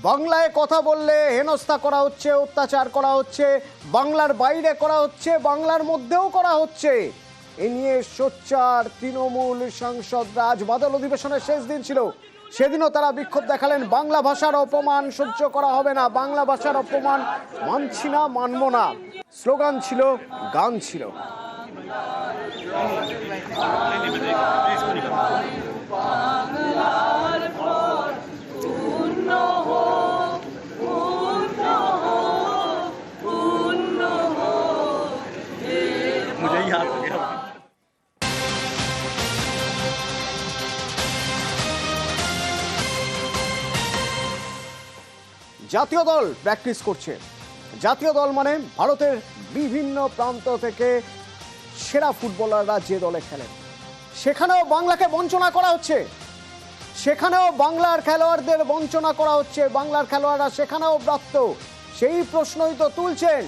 বাংলায় কথা বললে হেনস্থা করা হচ্ছে, অত্যাচার করা হচ্ছে, বাংলার বাইরে করা হচ্ছে, বাংলার মধ্যেও করা হচ্ছে। এ নিয়ে সোচ্চার তৃণমূল সাংসদরা। আজ বাদল অধিবেশনের শেষ দিন ছিল, সেদিনও তারা বিক্ষোভ দেখালেন। বাংলা ভাষার অপমান সহ্য করা হবে না, বাংলা ভাষার অপমান মানছি না, মানব না। স্লোগান ছিল, গান ছিল। জাতীয় দল প্র্যাকটিস করছে। জাতীয় দল মানে ভারতের বিভিন্ন প্রান্ত থেকে সেরা ফুটবলাররা যে দলে খেলেন, সেখানেও বাংলাকে বঞ্চনা করা হচ্ছে, সেখানেও বাংলার খেলোয়াড়দের বঞ্চনা করা হচ্ছে। বাংলার খেলোয়াড়রা সেখানেও ব্রাত্য, সেই প্রশ্নই তো তুলছেন।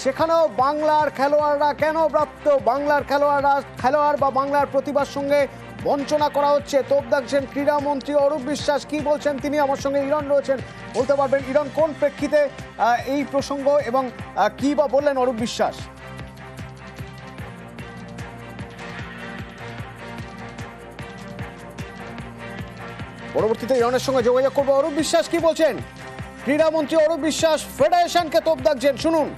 সেখানেও বাংলার খেলোয়াড়রা কেন ব্রাত্য? বাংলার খেলোয়াড় বা বাংলার প্রতিভার সঙ্গে বঞ্চনা করা হচ্ছে। তোপ দাগছেন ক্রীড়ামন্ত্রী অরূপ বিশ্বাস। কি বলছেন তিনি? আমার সঙ্গে ইরন রয়েছেন, বলতে পারবেন ইরন কোন প্রেক্ষিতে এই প্রসঙ্গ এবং কি বা বললেন অরূপ বিশ্বাস? পরবর্তীতে ইরনের সঙ্গে যোগাযোগ করবো। অরূপ বিশ্বাস কি বলছেন? ক্রীড়ামন্ত্রী অরূপ বিশ্বাস ফেডারেশনকে তোপ দাগছেন, শুনুন।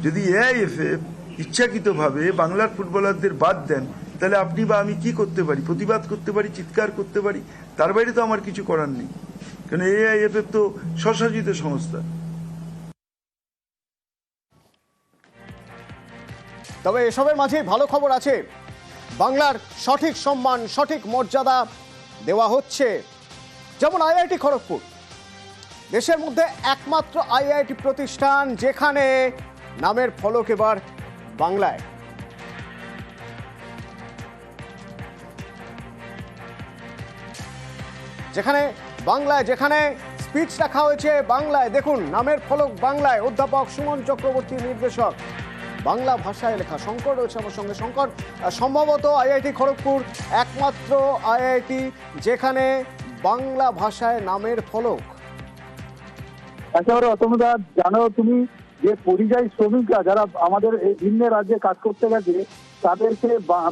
যদি এআইএফএফ ইচ্ছাকৃতভাবে বাংলার ফুটবলারদের বাদ দেন, তাহলে আপনি বা আমি কি করতে পারি? প্রতিবাদ করতে পারি, চিৎকার করতে পারি, তার বাইরে তো আমার কিছু করার নেই। কারণ এআইএফএফ তো স্বশাসিত সংস্থা। তবে এসবের মাঝে ভালো খবর আছে, বাংলার সঠিক সম্মান, সঠিক মর্যাদা দেওয়া হচ্ছে। যেমন আইআইটি খড়গপুর, দেশের মধ্যে একমাত্র আইআইটি প্রতিষ্ঠান যেখানে নামের ফলক এবার বাংলায়। যেখানে স্পিচ রাখা হয়েছে বাংলায়, দেখুন নামের ফলক বাংলায়। অধ্যাপক সুমন চক্রবর্তী নির্দেশক, বাংলা ভাষায় লেখা। শঙ্কর রয়েছে আমার সঙ্গে। শঙ্কর, সম্ভবত আইআইটি খড়গপুর একমাত্র আইআইটি যেখানে বাংলা ভাষায় নামের ফলক। একেবারে অতনুদা, জানো তুমি যে পরিযায়ী শ্রমিকরা যারা আমাদের এই ভিন্ন রাজ্যে কাজ করতে গেছে, তাদেরকে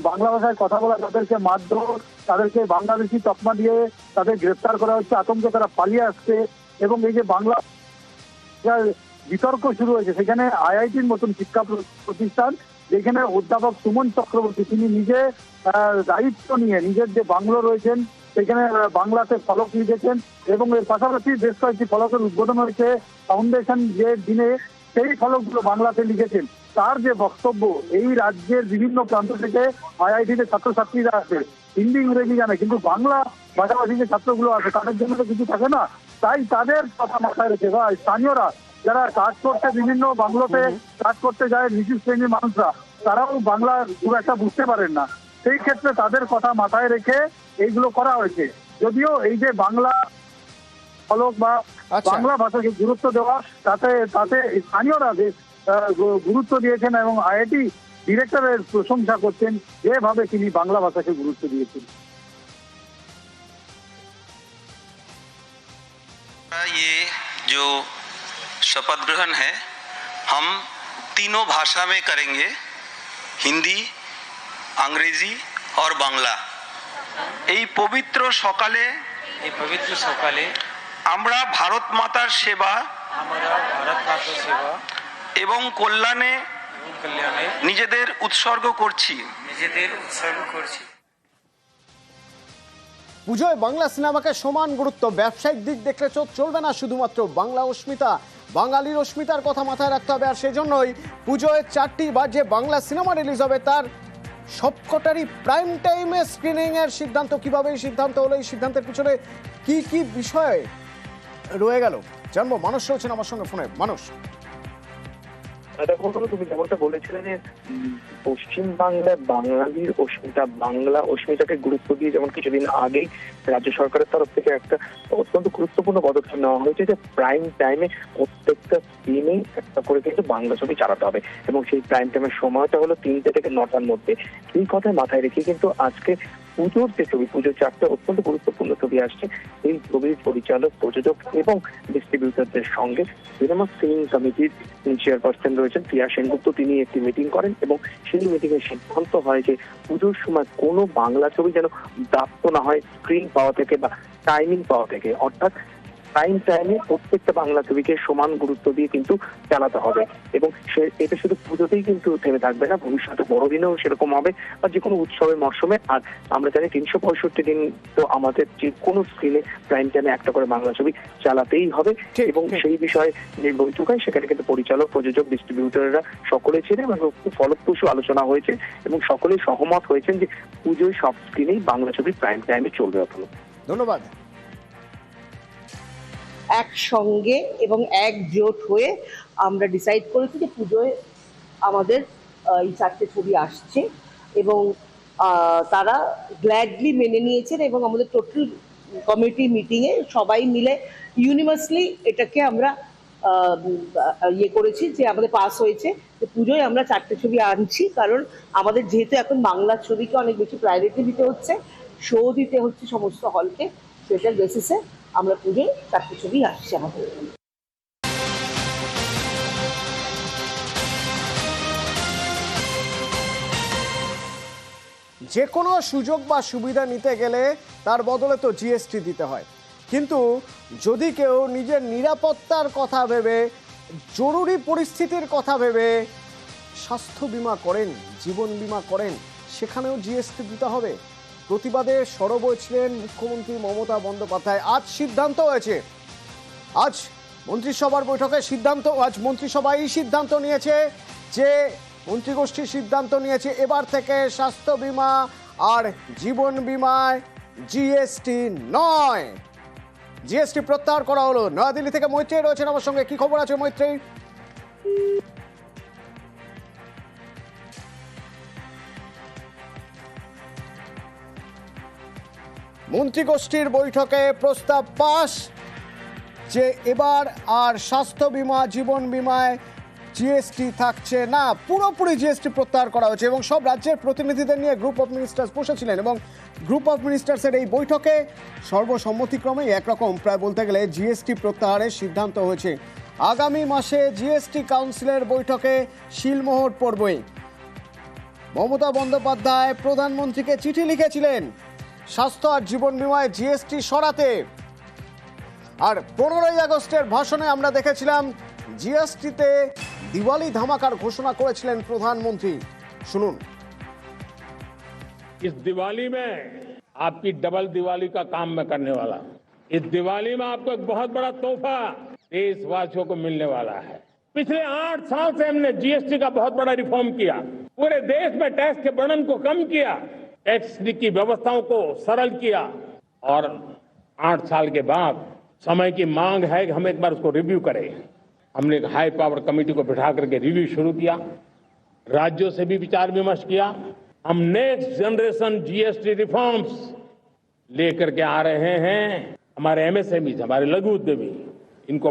বাংলা ভাষায় কথা বলা, তাদেরকে মারধর, তাদেরকে বাংলাদেশি তকমা দিয়ে তাদের গ্রেফতার করা হচ্ছে, আতঙ্কে তারা পালিয়ে আসছে। এবং এই যে বাংলা বিতর্ক শুরু হয়েছে, সেখানে আইআইটির মতন শিক্ষা প্রতিষ্ঠান যেখানে অধ্যাপক সুমন চক্রবর্তী তিনি নিজে দায়িত্ব নিয়ে নিজের যে বাংলো রয়েছেন সেখানে বাংলাতে ফলক লিখেছেন। এবং এর পাশাপাশি বেশ কয়েকটি ফলকের উদ্বোধন হয়েছে ফাউন্ডেশন যে দিনে, সেই ফলকগুলো বাংলাতে লিখেছেন। তার যে বক্তব্য, এই রাজ্যের বিভিন্ন প্রান্ত থেকে আইআইটিতে ছাত্রছাত্রীরা আছে, হিন্দি ইংরেজি জানে, কিন্তু বাংলা ভাষাভাষী যে ছাত্রগুলো আছে তাদের জন্য তো কিছু থাকে না। তাই তাদের কথা মাথায় রেখে বা স্থানীয়রা যারা কাজ করতে বিভিন্ন বাংলোতে কাজ করতে যায়, নিচু শ্রেণীর মানুষরা, তারাও বাংলা খুব একটা বুঝতে পারেন না। সেই ক্ষেত্রে তাদের কথা মাথায় রেখে এইগুলো করা হয়েছে। যদিও এই যে বাংলা ফলক বা বাংলা ভাষাকে গুরুত্ব দেওয়া, তাতে স্থানীয়রা গুরুত্ব দিয়েছেন এবং আইআইটি ডিরেক্টরের প্রশংসা করছেন যেভাবে তিনি বাংলা ভাষাকে গুরুত্ব দিয়েছেন। ये जो शपथ ग्रहण है हम तीनों भाषा में करेंगे, हिंदी, अंग्रेजी और बांग्ला। এই পবিত্র সকালে আমরা ভারত মাতার সেবা এবং কল্যাণে নিজেদের উৎসর্গ করছি। পুজোয় বাংলা সিনেমাকে সমান গুরুত্ব। ব্যবসায়িক দিক দেখলে চলবে না, শুধুমাত্র বাংলা অস্মিতা, বাঙালির অস্মিতার কথা মাথায় রাখতে হবে। আর সেজন্যই পুজোয় 4টি যে বাংলা সিনেমা রিলিজ হবে তার সবকটারই প্রাইম টাইমে স্ক্রিনিং এর সিদ্ধান্ত। কিভাবে এই সিদ্ধান্ত হলো, এই সিদ্ধান্তের পিছনে কি কি বিষয় রয়ে গেল জানবো। মানুষ রয়েছেন আমার সঙ্গে ফোনে। মানুষ, তুমি যেমনটা বলেছিলে যে পশ্চিম বাংলায় বাঙালির অস্মিতা, বাংলা অস্মিতাকে গুরুত্ব দিয়ে যেমন কিছুদিন আগেই রাজ্য সরকারের তরফ থেকে একটা অত্যন্ত গুরুত্বপূর্ণ পদক্ষেপ নেওয়া হয়েছে যে প্রাইম টাইমে প্রত্যেকটা স্ক্রিনেই একটা করে কিন্তু বাংলা ছবি চালাতে হবে, এবং সেই প্রাইম টাইমের সময়টা হলো 3টে থেকে 9টার মধ্যে। এই কথায় মাথায় রেখে কিন্তু আজকে পুজোর যে ছবি, পুজোর 4টে অত্যন্ত গুরুত্বপূর্ণ ছবি আসছে, এই ছবির পরিচালক, প্রযোজক এবং ডিস্ট্রিবিউটরদের সঙ্গে সিনেমা স্ক্রিনিং কমিটির চেয়ারপারসন রয়েছেন প্রিয়া সেনগুপ্ত, তিনি একটি মিটিং করেন এবং সেই মিটিং এর সিদ্ধান্ত হয় যে পুজোর সময় কোনো বাংলা ছবি যেন প্রাপ্ত না হয় স্ক্রিন পাওয়া থেকে বা টাইমিং পাওয়া থেকে, অর্থাৎ প্রাইম টাইমে প্রত্যেকটা বাংলা ছবিকে সমান গুরুত্ব দিয়ে কিন্তু চালাতে হবে। এবং এটা শুধু পুজোতেই কিন্তু থেমে থাকবে না, ভবিষ্যতে বড়দিনেও সেরকম হবে বা যে কোনো উৎসবের মরশুমে। আর আমরা জানি 365 দিন তো আমাদের যে কোনো স্ক্রিনে প্রাইম টাইমে একটা করে বাংলা ছবি চালাতেই হবে। এবং সেই বিষয়ে যে বৈঠক হয় সেখানে কিন্তু পরিচালক, প্রযোজক, ডিস্ট্রিবিউটররা সকলে ছিলেন এবং খুব ফলপ্রসূ আলোচনা হয়েছে এবং সকলেই সহমত হয়েছেন যে পুজোয় সব স্ক্রিনেই বাংলা ছবি প্রাইম টাইমে চলবে। ধন্যবাদ। একসঙ্গে এবং একজোট হয়ে আমরা ডিসাইড করেছি যে পুজোয় আমাদের এই 4টে ছবি আসছে এবং তারা গ্ল্যাডলি মেনে নিয়েছেন এবং আমাদের টোটাল কমিটি মিটিংয়ে সবাই মিলে ইউনিভার্সালি এটাকে আমরা করেছি যে আমাদের পাস হয়েছে যে পুজোয় আমরা 4টে ছবি আনছি, কারণ আমাদের যেহেতু এখন বাংলা ছবিকে অনেক বেশি প্রায়োরিটি দিতে হচ্ছে, শো দিতে হচ্ছে সমস্ত হলকে, সেটার বেসিসে আমরা পুজোয় 4টে ছবি আসছে আমাদের। যে কোনো সুযোগ বা সুবিধা নিতে গেলে তার বদলে তো জিএসটি দিতে হয়, কিন্তু যদি কেউ নিজের নিরাপত্তার কথা ভেবে, জরুরি পরিস্থিতির কথা ভেবে স্বাস্থ্য বিমা করেন, জীবন বিমা করেন, সেখানেও জিএসটি দিতে হবে। প্রতিবাদে সরব হয়েছিলেন মুখ্যমন্ত্রী মমতা বন্দ্যোপাধ্যায়। আজ সিদ্ধান্ত হয়েছে, আজ মন্ত্রিসভার বৈঠকে আজ মন্ত্রিসভায় সিদ্ধান্ত নিয়েছে যে মন্ত্রিগোষ্ঠীর সিদ্ধান্ত নিয়েছে এবার থেকে স্বাস্থ্য বিমা আর জীবন বিমায় জিএসটি নয়, জিএসটি প্রত্যাহার করা হলো। নয়াদিল্লি থেকে মৈত্রী রয়েছেন আমার সঙ্গে, কি খবর আছে মৈত্রী? মন্ত্রিগোষ্ঠীর বৈঠকে প্রস্তাব পাস যে এবার আর স্বাস্থ্য বিমা, জীবন বিমায় জিএসটি থাকছে না, পুরোপুরি জিএসটি প্রত্যাহার করা হয়েছে এবং সব রাজ্যের প্রতিনিধিদের নিয়ে গ্রুপ অফ মিনিস্টার্স বসেছিলেন এবং গ্রুপ অফ মিনিস্টার্সের এই বৈঠকে সর্বসম্মতিক্রমে একরকম প্রায় বলতে গেলে জিএসটি প্রত্যাহারের সিদ্ধান্ত হয়েছে। আগামী মাসে জিএসটি কাউন্সিলের বৈঠকে শিলমোহর পড়বে। মমতা বন্দ্যোপাধ্যায় প্রধানমন্ত্রীকে চিঠি লিখেছিলেন স্বাস্থ্য আর জীবন বিমায় জিএসটি সরাতে, আর 15ই আগস্টের ভাষণে আমরা দেখেছিলাম জিএসটিতে দিওয়ালি ধামাকার ঘোষণা করেছিলেন প্রধানমন্ত্রী। শুনুন। इस दिवाली में आपकी डबल दिवाली का काम मैं करने वाला हूं। इस दिवाली में आपको एक बहुत बड़ा तोहफा देशवासियों को मिलने वाला है। पिछले 8 साल से हमने जीएसटी का बहुत बड़ा रिफॉर्म किया, पूरे देश में टैक्स के बर्डन को कम किया, टैक्स की व्यवस्थाओं को सरल किया, और 8 साल के बाद समय की मांग है कि हम एक बार उसको रिव्यू करें। हमने एक हाई पावर कमेटी को बिठा करके रिव्यू शुरू किया, राज्यों से भी विचार विमर्श किया। हम नेक्स्ट जनरेशन जीएसटी रिफॉर्म्स लेकर के आ रहे हैं। हमारे एमएसएमई, हमारे लघु उद्यमी, इनको